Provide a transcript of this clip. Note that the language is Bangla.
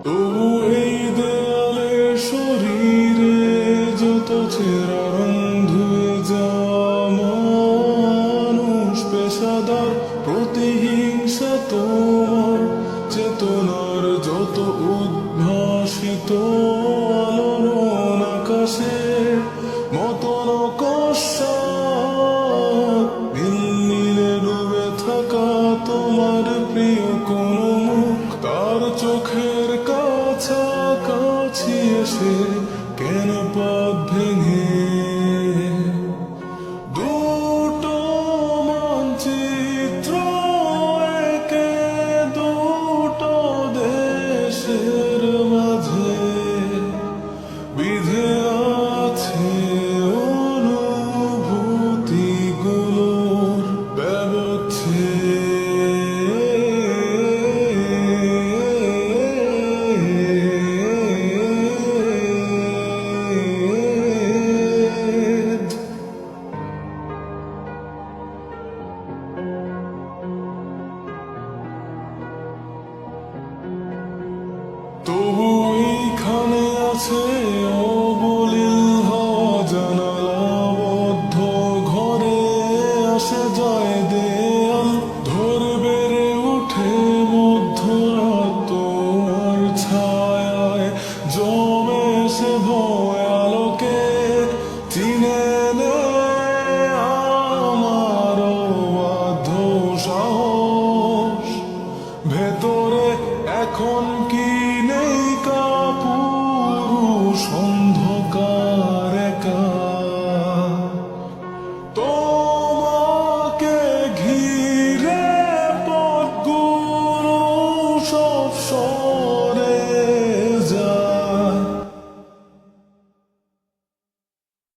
তবু এই দেয়ালে শরীরে যত ছেঁড়া রং ধুয়ে যাওয়া মানুষ পেশাদার প্রতিহিংসা তোমার চেতনার যত উদ্ভাসিত আলোড়ন আকাশের মতন কষাত নীলে ডুবে থাকা তোমার প্রিয় কোন মুখ তার চোখের কাছাকাছি এসে কেন পথ ভেঙে দুটো মানচিত্র একে দুটো দেশের মাঝে বিধে আছে অনুভূতিগুলোর ব্যবচ্ছেদ। তবু এইখানে আছে